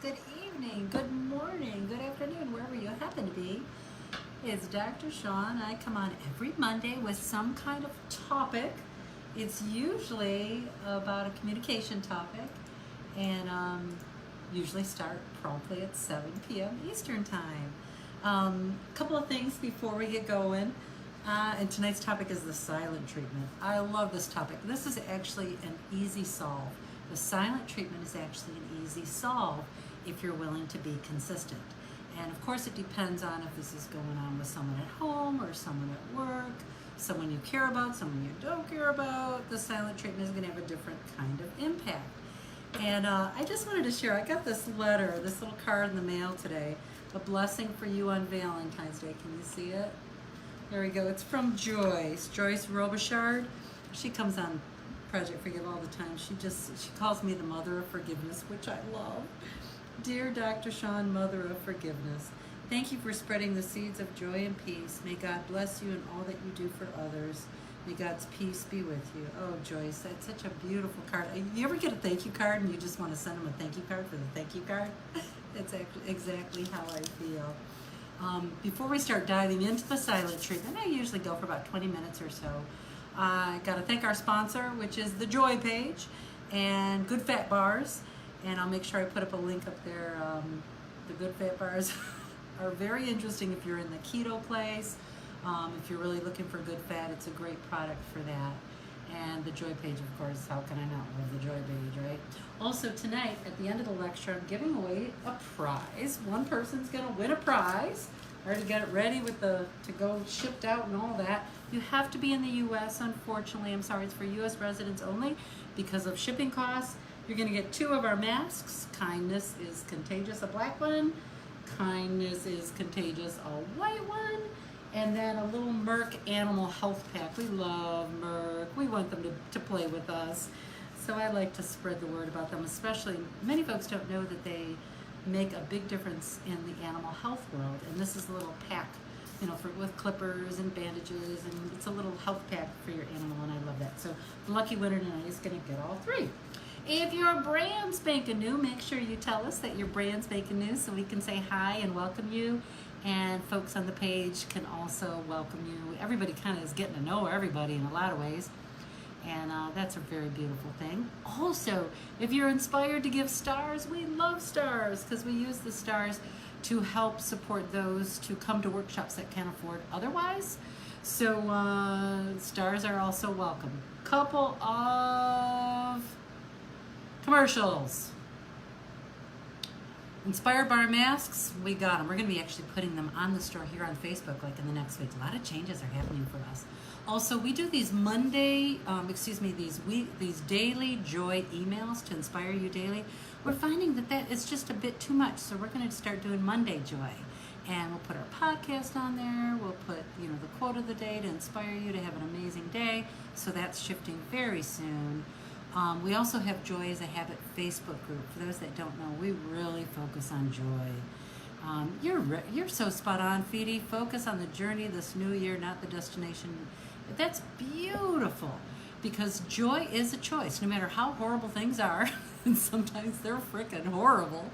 good evening, good morning, good afternoon, wherever you happen to be. It's Dr. Shawn. I come on every Monday with some kind of topic. It's usually about a communication topic, and usually start promptly at 7 p.m. Eastern Time. A couple of things before we get going. And tonight's topic is the silent treatment. I love this topic. This is actually an easy solve. The silent treatment is actually an easy solve if you're willing to be consistent. And of course it depends on if this is going on with someone at home or someone at work, someone you care about, someone you don't care about. The silent treatment is going to have a different kind of impact. And I just wanted to share, I got this letter, this little card in the mail today, a blessing for you on Valentine's Day. Can you see it? There we go. It's from Joyce Robichard. She comes on Project Forgive all the time. She calls me the mother of forgiveness, which I love. Dear Dr. Shawn, mother of forgiveness, thank you for spreading the seeds of joy and peace. May God bless you in all that you do for others. May God's peace be with you. Oh, Joyce, that's such a beautiful card. You ever get a thank you card and you just want to send them a thank you card for the thank you card? That's exactly how I feel. Before we start diving into the silent treatment, I usually go for about 20 minutes or so. I got to thank our sponsor, which is the Joy page and Good Fat Bars, and I'll make sure I put up a link up there. The Good Fat Bars are very interesting if you're in the keto place. If you're really looking for good fat, it's a great product for that. And the Joy page, of course, how can I not love the Joy page, right? Also tonight, at the end of the lecture, I'm giving away a prize. One person's gonna win a prize. I already got it ready with to go shipped out and all that. You have to be in the US, unfortunately. I'm sorry, it's for US residents only because of shipping costs. You're gonna get 2 of our masks. Kindness is contagious, a black one. Kindness is contagious, a white one. And then a little Merck animal health pack. We love Merck. We want them to play with us. So I like to spread the word about them, especially many folks don't know that they make a big difference in the animal health world. And this is a little pack, with clippers and bandages, and it's a little health pack for your animal, and I love that. So the lucky winner tonight is gonna get all 3. If you're brand spanking new, make sure you tell us that you're brand spanking new so we can say hi and welcome you. And folks on the page can also welcome you. Everybody kind of is getting to know everybody in a lot of ways. And that's a very beautiful thing. Also, if you're inspired to give stars, we love stars because we use the stars to help support those to come to workshops that can't afford otherwise. So stars are also welcome. Couple of commercials. Inspired by our masks, we got them. We're going to be actually putting them on the store here on Facebook like in the next week. A lot of changes are happening for us. Also, we do these these daily joy emails to inspire you daily. We're finding that is just a bit too much, so we're going to start doing Monday joy. And we'll put our podcast on there. We'll put, the quote of the day to inspire you to have an amazing day. So that's shifting very soon. We also have Joy as a Habit Facebook group. For those that don't know, we really focus on joy. You're so spot on, Feedy. Focus on the journey this new year, not the destination. That's beautiful because joy is a choice, no matter how horrible things are, and sometimes they're freaking horrible.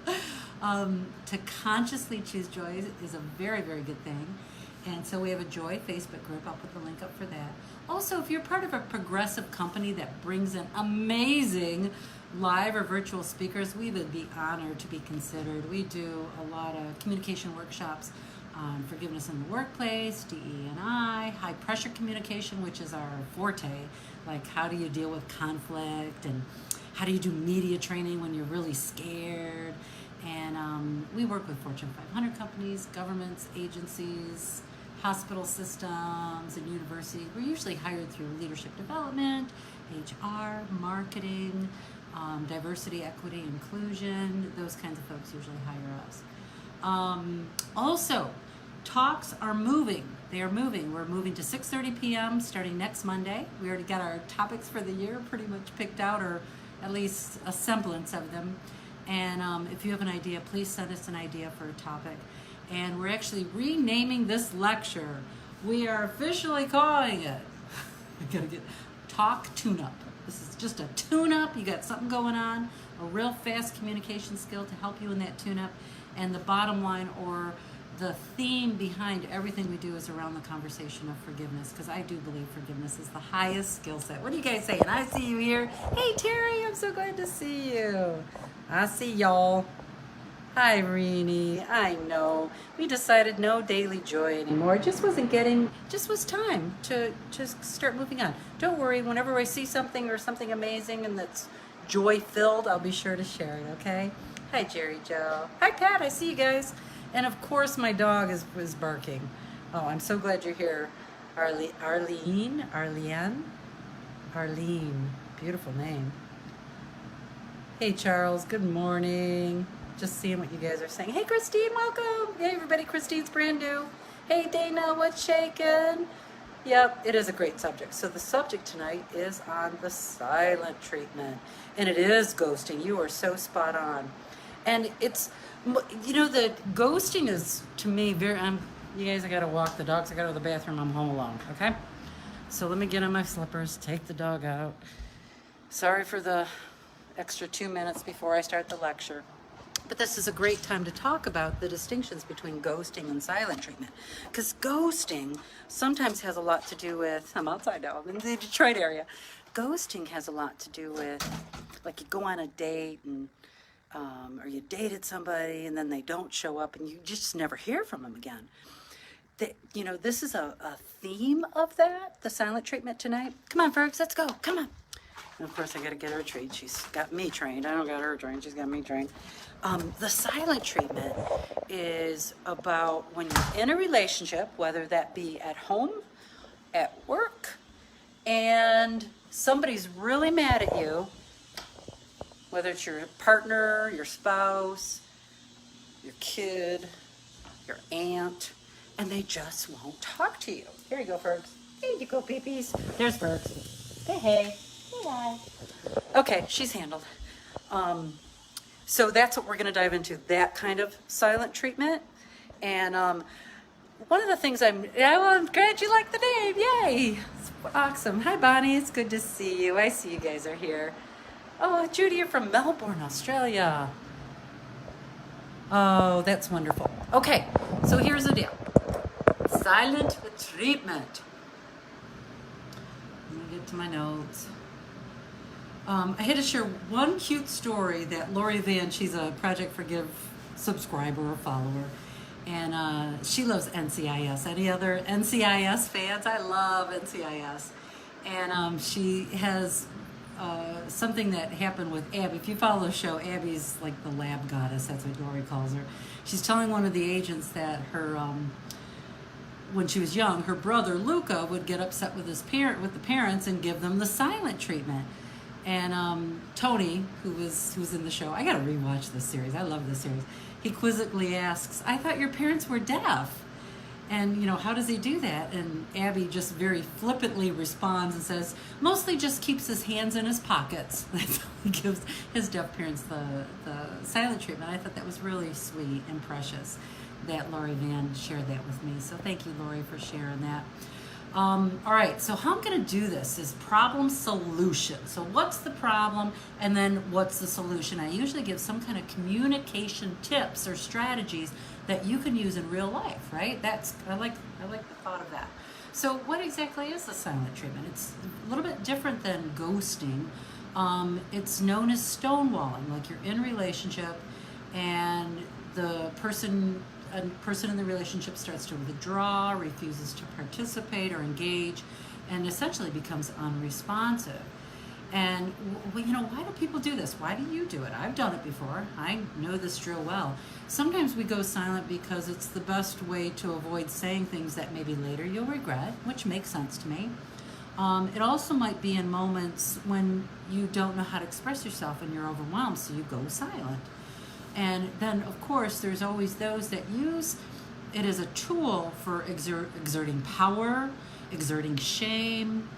To consciously choose joy is a very, very good thing. And so we have a Joy Facebook group. I'll put the link up for that. Also, if you're part of a progressive company that brings in amazing live or virtual speakers, we would be honored to be considered. We do a lot of communication workshops on forgiveness in the workplace, DE&I, high pressure communication, which is our forte, like how do you deal with conflict and how do you do media training when you're really scared. And we work with Fortune 500 companies, governments, agencies, hospital systems, and universities. We're usually hired through leadership development, HR, marketing, diversity, equity, inclusion. Those kinds of folks usually hire us. Also, talks are moving. They are moving. We're moving to 6:30 p.m. starting next Monday. We already got our topics for the year pretty much picked out, or at least a semblance of them. And if you have an idea, please send us an idea for a topic. And we're actually renaming this lecture. We are officially calling it, I gotta get Talk Tune-Up. This is just a tune-up. You got something going on. a real fast communication skill to help you in that tune-up. And the bottom line, or the theme behind everything we do, is around the conversation of forgiveness, because I do believe forgiveness is the highest skill set. What are you guys saying? I see you here. Hey, Terry, I'm so glad to see you. I see y'all. Hi, Renee. I know. We decided no daily joy anymore. It just was time to just start moving on. Don't worry, whenever I see something or something amazing and that's joy-filled, I'll be sure to share it, okay? Hi, Jerry Joe. Hi, Pat. I see you guys. And of course, my dog is barking. Oh, I'm so glad you're here. Arlene. Beautiful name. Hey, Charles. Good morning. Just seeing what you guys are saying. Hey, Christine, welcome. Hey, everybody. Christine's brand new. Hey, Dana, what's shaking? Yep, it is a great subject. So the subject tonight is on the silent treatment. And it is ghosting. You are so spot on. And it's, the ghosting is, to me, you guys, I got to walk the dogs. I got to go to the bathroom. I'm home alone, okay? So let me get on my slippers, take the dog out. Sorry for the extra 2 minutes before I start the lecture. But this is a great time to talk about the distinctions between ghosting and silent treatment. Because ghosting sometimes has a lot to do with, I'm outside now, I'm in the Detroit area. Ghosting has a lot to do with, like, you go on a date and, or you dated somebody and then they don't show up and you just never hear from them again. This is a theme of that, the silent treatment tonight. Come on, Fergs, let's go, come on. And of course, I got to get her trained. She's got me trained. I don't got her trained. She's got me trained. The silent treatment is about when you're in a relationship, whether that be at home, at work, and somebody's really mad at you, whether it's your partner, your spouse, your kid, your aunt, and they just won't talk to you. Here you go, Fergs. Here you go, peepees. There's Fergs. Say hey. Hi. Okay, she's handled. So that's what we're going to dive into, that kind of silent treatment. And one of the things I'm glad you like the name. Yay. It's awesome. Hi, Bonnie. It's good to see you. I see you guys are here. Oh, Judy, you're from Melbourne, Australia. Oh, that's wonderful. Okay, so here's the deal. Silent treatment. Let me get to my notes. I had to share one cute story that Lori Van, she's a Project Forgive subscriber or follower, and she loves NCIS. Any other NCIS fans? I love NCIS. And she has something that happened with Abby. If you follow the show, Abby's like the lab goddess, that's what Lori calls her. She's telling one of the agents that her, when she was young, her brother Luca would get upset with the parents and give them the silent treatment. And Tony, who's in the show, I gotta rewatch this series. I love this series. He quizzically asks, "I thought your parents were deaf." And how does he do that? And Abby just very flippantly responds and says, "Mostly just keeps his hands in his pockets." That's how he gives his deaf parents the silent treatment. I thought that was really sweet and precious that Lori Van shared that with me. So thank you, Lori, for sharing that. All right, so how I'm going to do this is problem solution. So what's the problem, and then what's the solution? I usually give some kind of communication tips or strategies that you can use in real life, right? I like the thought of that. So what exactly is the silent treatment? It's a little bit different than ghosting. It's known as stonewalling, like you're in a relationship and a person in the relationship starts to withdraw, refuses to participate or engage, and essentially becomes unresponsive. And why do people do this? Why do you do it? I've done it before. I know this drill well. Sometimes we go silent because it's the best way to avoid saying things that maybe later you'll regret, which makes sense to me. It also might be in moments when you don't know how to express yourself and you're overwhelmed, so you go silent. And then, of course, there's always those that use it as a tool for exerting power, exerting shame,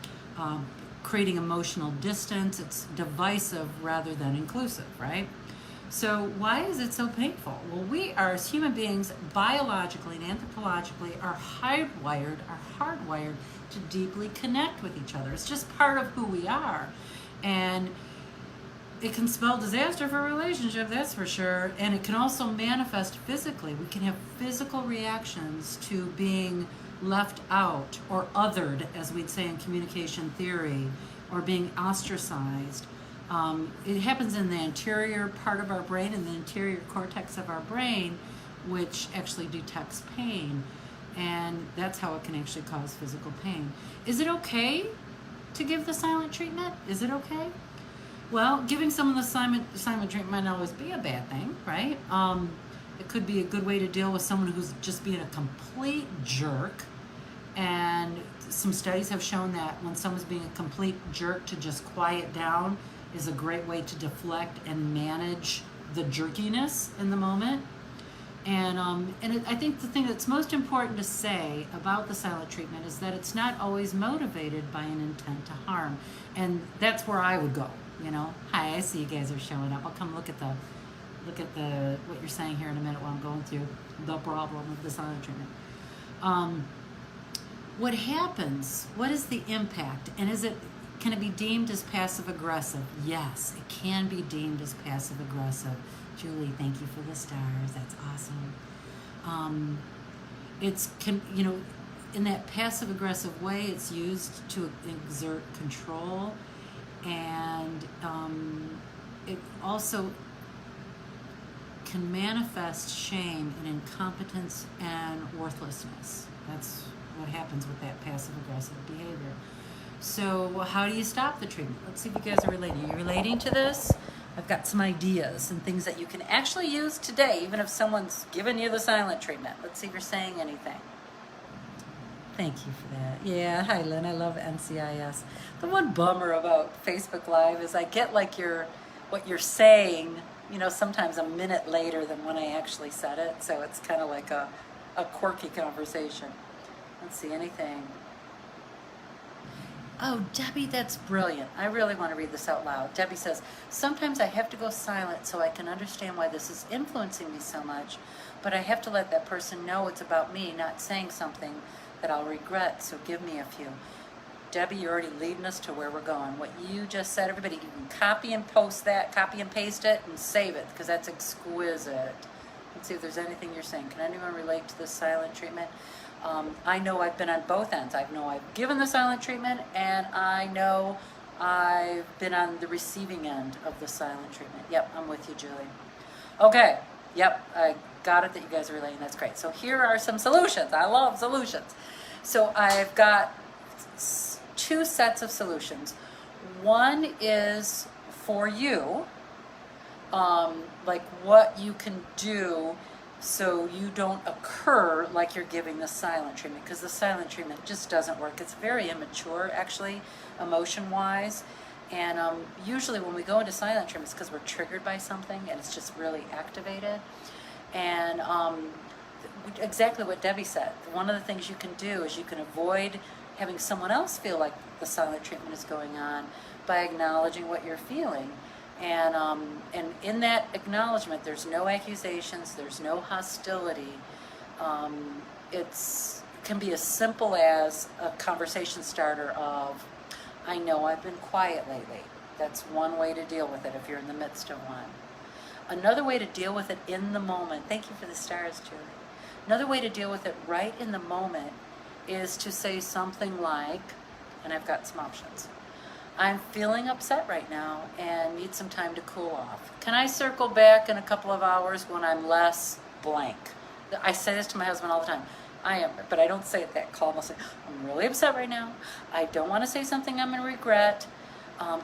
creating emotional distance. It's divisive rather than inclusive, right? So why is it so painful? Well, we are, as human beings, biologically and anthropologically, are hardwired to deeply connect with each other. It's just part of who we are. And it can spell disaster for a relationship, that's for sure. And it can also manifest physically. We can have physical reactions to being left out or othered, as we'd say in communication theory, or being ostracized. It happens in the anterior part of our brain, in the anterior cortex of our brain, which actually detects pain. And that's how it can actually cause physical pain. Is it okay to give the silent treatment? Is it okay? Well, giving someone the silent treatment might not always be a bad thing, right? It could be a good way to deal with someone who's just being a complete jerk. And some studies have shown that when someone's being a complete jerk, to just quiet down is a great way to deflect and manage the jerkiness in the moment. And I think the thing that's most important to say about the silent treatment is that it's not always motivated by an intent to harm. And that's where I would go, you know. Hi, I see you guys are showing up. I'll come look at the what you're saying here in a minute while I'm going through the problem of the silent treatment. What happens? What is the impact? And can it be deemed as passive aggressive? Yes, it can be deemed as passive aggressive. Julie, thank you for the stars. That's awesome. In that passive aggressive way, it's used to exert control, and it also can manifest shame and incompetence and worthlessness. That's what happens with that passive aggressive behavior. So how do you stop the treatment? Let's see if you guys are relating. Are you relating to this? I've got some ideas and things that you can actually use today, even if someone's given you the silent treatment. Let's see if you're saying anything. Thank you for that. Yeah, hi Lynn, I love NCIS. The one bummer about Facebook Live is I get like what you're saying, sometimes a minute later than when I actually said it. So it's kind of like a quirky conversation. Let's see, anything. Oh, Debbie, that's brilliant. I really want to read this out loud. Debbie says, sometimes I have to go silent so I can understand why this is influencing me so much, but I have to let that person know it's about me, not saying something that I'll regret, so give me a few. Debbie, you're already leading us to where we're going. What you just said, everybody, you can copy and paste it, and save it, because that's exquisite. Let's see if there's anything you're saying. Can anyone relate to this silent treatment? I know I've been on both ends. I know I've given the silent treatment, and I know I've been on the receiving end of the silent treatment. Yep, I'm with you, Julie. Okay, yep, I got it that you guys are relating. That's great. So here are some solutions. I love solutions. So I've got two sets of solutions. One is for you, like what you can do so you don't occur like you're giving the silent treatment, because the silent treatment just doesn't work. It's very immature, actually, emotion-wise. And usually when we go into silent treatment, it's because we're triggered by something and it's just really activated. And exactly what Debbie said, one of the things you can do is you can avoid having someone else feel like the silent treatment is going on by acknowledging what you're feeling. And in that acknowledgement, there's no accusations, there's no hostility. It can be as simple as a conversation starter of, I know I've been quiet lately. That's one way to deal with it if you're in the midst of one. Another way to deal with it in the moment, thank you for the stars, Julie. Another way to deal with it right in the moment is to say something like, and I've got some options, I'm feeling upset right now and need some time to cool off. Can I circle back in a couple of hours when I'm less blank? I say this to my husband all the time. But I don't say it that calm. I'll say, I'm really upset right now. I don't want to say something I'm going to regret.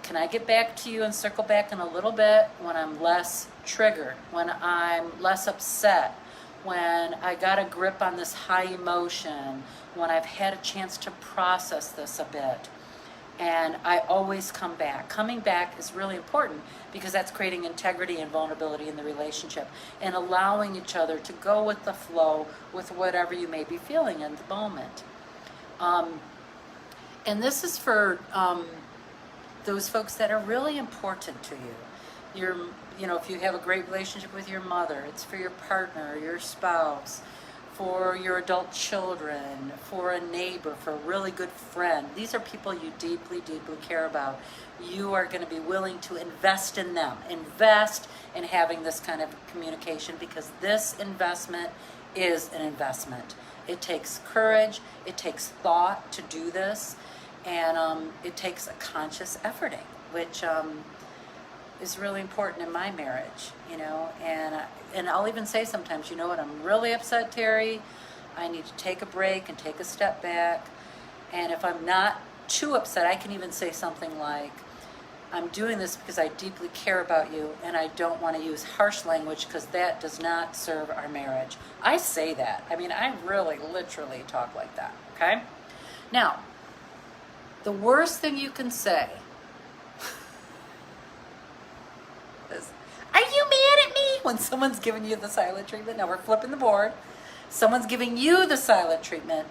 Can I get back to you and circle back in a little bit when I'm less triggered, when I'm less upset, when I got a grip on this high emotion, when I've had a chance to process this a bit. And I always come back. Coming back is really important because that's creating integrity and vulnerability in the relationship and allowing each other to go with the flow with whatever you may be feeling in the moment. And this is for those folks that are really important to you. If you have a great relationship with your mother, it's for your partner or your spouse, for your adult children, for a neighbor, for a really good friend. These are people you deeply, deeply care about. You are going to be willing to invest in them, invest in having this kind of communication, because this investment is an investment. It takes courage, it takes thought to do this, and it takes a conscious efforting, which is really important in my marriage, you know. And I'll even say sometimes, you know what, I'm really upset, Terry. I need to take a break and take a step back. And if I'm not too upset, I can even say something like, I'm doing this because I deeply care about you, and I don't want to use harsh language because that does not serve our marriage. I say that. I mean, I really literally talk like that, okay? Now, the worst thing you can say is, are you mad at me? When someone's giving you the silent treatment. Now we're flipping the board. Someone's giving you the silent treatment.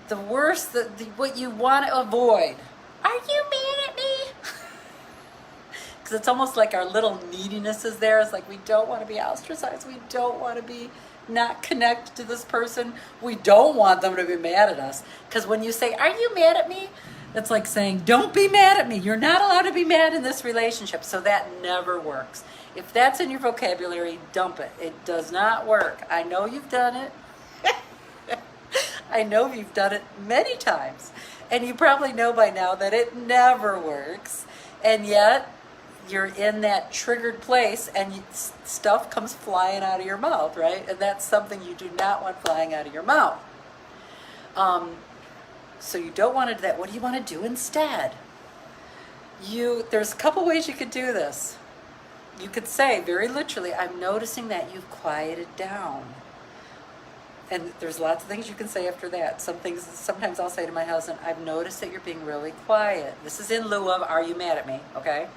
The worst, what you want to avoid, are you mad at me? Because it's almost like our little neediness is there. It's like we don't want to be ostracized. We don't want to be not connected to this person. We don't want them to be mad at us. Because when you say, are you mad at me? That's like saying, don't be mad at me. You're not allowed to be mad in this relationship. So that never works. If that's in your vocabulary, dump it. It does not work. I know you've done it. I know you've done it many times. And you probably know by now that it never works. And yet, you're in that triggered place and stuff comes flying out of your mouth, right? And that's something you do not want flying out of your mouth. So you don't want to do that. What do you want to do instead? There's a couple ways you could do this. You could say, very literally, I'm noticing that you've quieted down. And there's lots of things you can say after that. Sometimes I'll say to my husband, I've noticed that you're being really quiet. This is in lieu of, are you mad at me? Okay?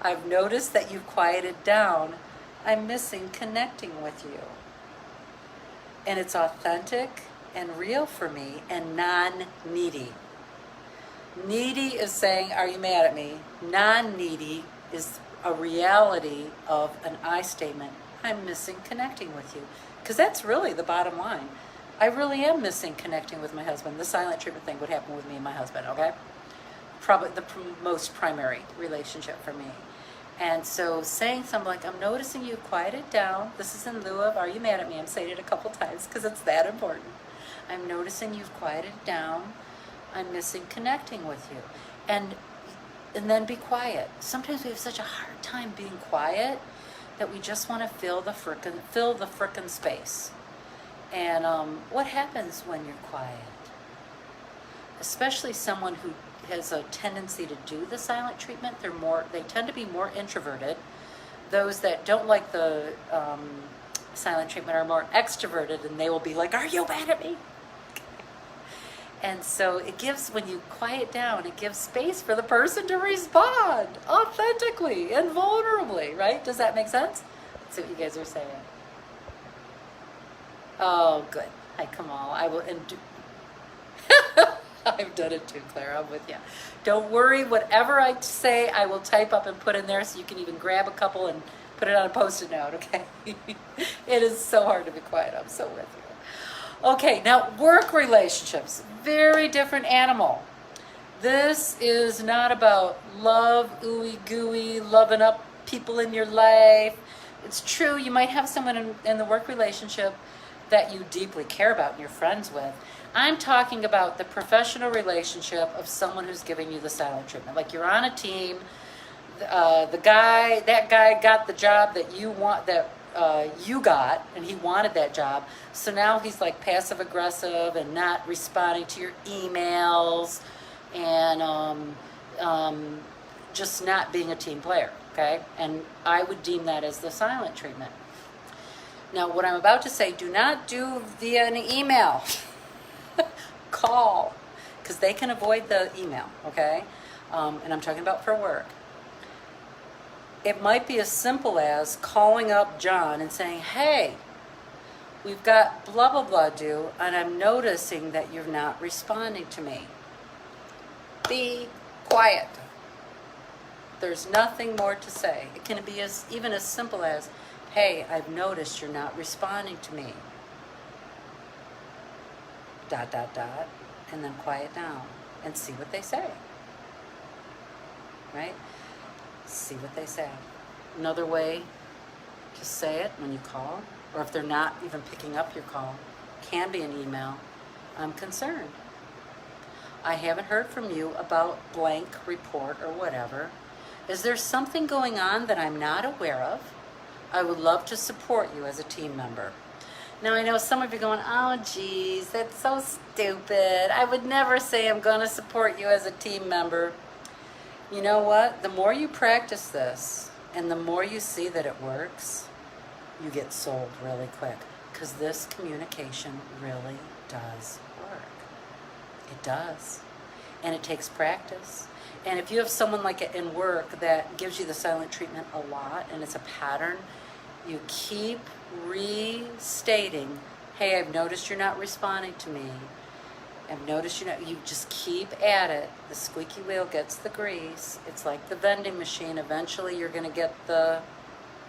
I've noticed that you've quieted down. I'm missing connecting with you. And it's authentic and real for me and non-needy. Needy is saying, are you mad at me? Non-needy is a reality of an I statement. I'm missing connecting with you. Because that's really the bottom line. I really am missing connecting with my husband. The silent treatment thing would happen with me and my husband, okay? Probably the most primary relationship for me. And so saying something like, I'm noticing you quieted down. This is in lieu of, are you mad at me? I'm saying it a couple times because it's that important. I'm noticing you've quieted down. I'm missing connecting with you. And then be quiet. Sometimes we have such a hard time being quiet that we just want to fill the frickin' space. And what happens when you're quiet? Especially someone who has a tendency to do the silent treatment, they tend to be more introverted. Those that don't like the silent treatment are more extroverted, and they will be like, are you mad at me? And so when you quiet down, it gives space for the person to respond authentically and vulnerably, right? Does that make sense? That's what you guys are saying. Oh, good. Hi, Kamal. I will I've done it too, Claire. I'm with you. Don't worry. Whatever I say, I will type up and put in there, so you can even grab a couple and put it on a Post-it note, okay? It is so hard to be quiet. I'm so with you. Okay, now work relationships. Very different animal. This is not about love, ooey gooey, loving up people in your life. It's true, you might have someone in the work relationship that you deeply care about and you're friends with. I'm talking about the professional relationship of someone who's giving you the silent treatment. Like you're on a team, that guy got the job that you want, you got, and he wanted that job. So now he's like passive aggressive and not responding to your emails and just not being a team player, okay? And I would deem that as the silent treatment. Now, what I'm about to say, do not do via an email. Call, because they can avoid the email, okay? And I'm talking about for work. It might be as simple as calling up John and saying, hey, we've got blah, blah, blah due, and I'm noticing that you're not responding to me. Be quiet. There's nothing more to say. It can be even as simple as, hey, I've noticed you're not responding to me. dot, dot, dot, and then quiet down and see what they say, right? See what they say. Another way to say it when you call, or if they're not even picking up your call, can be an email. I'm concerned. I haven't heard from you about blank report or whatever. Is there something going on that I'm not aware of? I would love to support you as a team member. Now I know some of you are going, oh geez, that's so stupid. I would never say I'm going to support you as a team member. You know what? The more you practice this and the more you see that it works, you get sold really quick, because this communication really does work. It does. And it takes practice. And if you have someone like it in work that gives you the silent treatment a lot and it's a pattern, you keep restating, hey, I've noticed you're not responding to me. I've noticed you just keep at it. The squeaky wheel gets the grease. It's like the vending machine. Eventually you're going to get the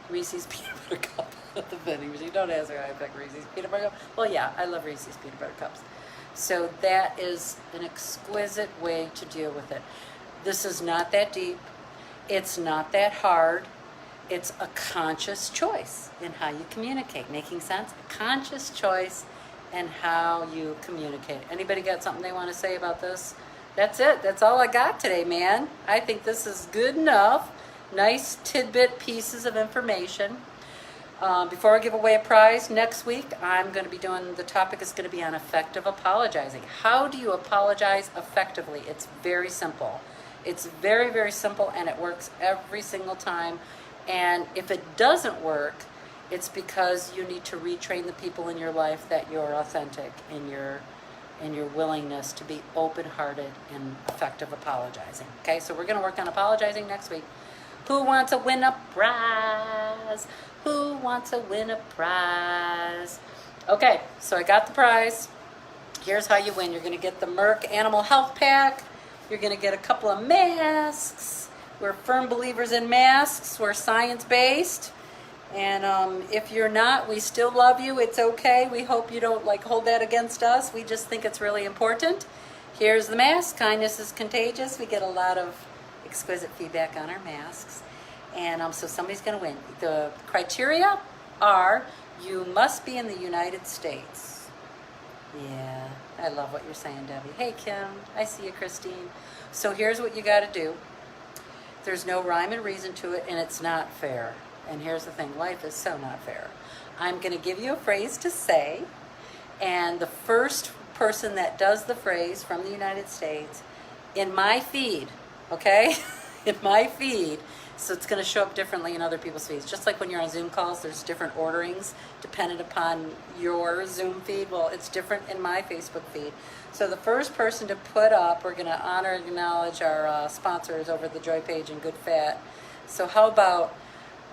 Reese's peanut butter cup at the vending machine. Don't ask her, I like Reese's peanut butter cup. Well, yeah, I love Reese's peanut butter cups. So that is an exquisite way to deal with it. This is not that deep. It's not that hard. It's a conscious choice in how you communicate. Making sense? A conscious choice in how you communicate. Anybody got something they want to say about this? That's it. That's all I got today, man. I think this is good enough. Nice tidbit pieces of information. Before I give away a prize, next week I'm going to be doing, the topic is going to be on effective apologizing. How do you apologize effectively? It's very simple. It's very, very simple, and it works every single time. And if it doesn't work, it's because you need to retrain the people in your life that you're authentic in your willingness to be open-hearted and effective apologizing. Okay, so we're going to work on apologizing next week. Who wants to win a prize? Who wants to win a prize? Okay, so I got the prize. Here's how you win. You're going to get the Merck Animal Health Pack. You're going to get a couple of masks. We're firm believers in masks. We're science-based. And if you're not, we still love you. It's okay. We hope you don't hold that against us. We just think it's really important. Here's the mask. Kindness is contagious. We get a lot of exquisite feedback on our masks. And so somebody's going to win. The criteria are you must be in the United States. Yeah, I love what you're saying, Debbie. Hey, Kim. I see you, Christine. So here's what you got to do. There's no rhyme and reason to it, and it's not fair. And here's the thing. Life is so not fair. I'm going to give you a phrase to say, and the first person that does the phrase from the United States in my feed, okay? In my feed. So it's going to show up differently in other people's feeds. Just like when you're on Zoom calls, there's different orderings dependent upon your Zoom feed. Well, it's different in my Facebook feed. So the first person to put up, we're going to honor and acknowledge our sponsors over at the Joy page and Good Fat. So how about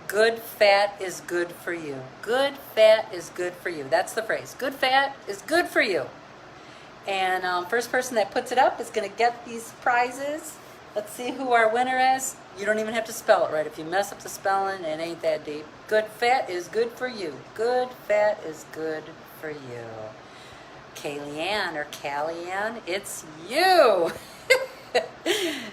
good fat is good for you? Good fat is good for you. That's the phrase. Good fat is good for you. And first person that puts it up is going to get these prizes. Let's see who our winner is. You don't even have to spell it right. If you mess up the spelling, it ain't that deep. Good fat is good for you. Good fat is good for you. Caly Ann or Caly Ann, it's you.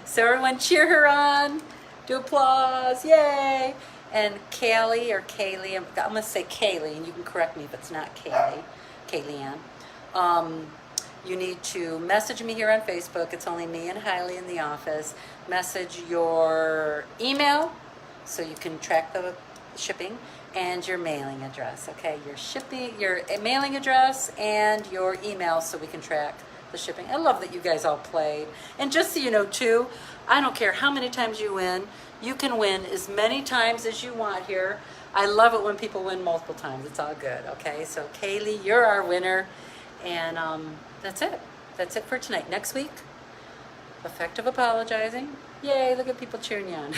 So everyone cheer her on. Do applause. Yay. And Caly or Caly, I'm going to say Caly, and you can correct me if it's not Caly Ann. You need to message me here on Facebook. It's only me and Hailey in the office. Message your email so you can track the shipping, and your mailing address. Okay, your mailing address and your email so we can track the shipping. I love that you guys all played. And just so you know too, I don't care how many times you win. You can win as many times as you want here. I love it when people win multiple times. It's all good. Okay, so Kaylee, you're our winner. And that's it. That's it for tonight. Next week, effective apologizing. Yay, look at people cheering you on.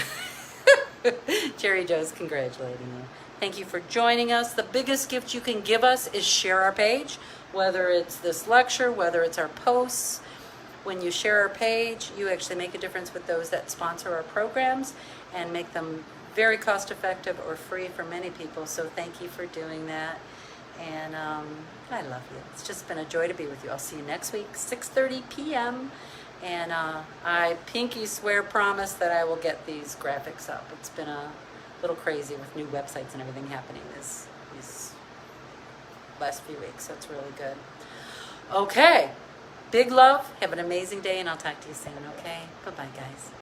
Jerry Joe's congratulating you. Thank you for joining us. The biggest gift you can give us is share our page, whether it's this lecture, whether it's our posts. When you share our page, you actually make a difference with those that sponsor our programs and make them very cost effective or free for many people. So thank you for doing that. And I love you. It's just been a joy to be with you. I'll see you next week, 6:30 p.m. And I pinky swear promise that I will get these graphics up. It's been a little crazy with new websites and everything happening these last few weeks, so it's really good. Okay, big love. Have an amazing day, and I'll talk to you soon, okay? Bye-bye, guys.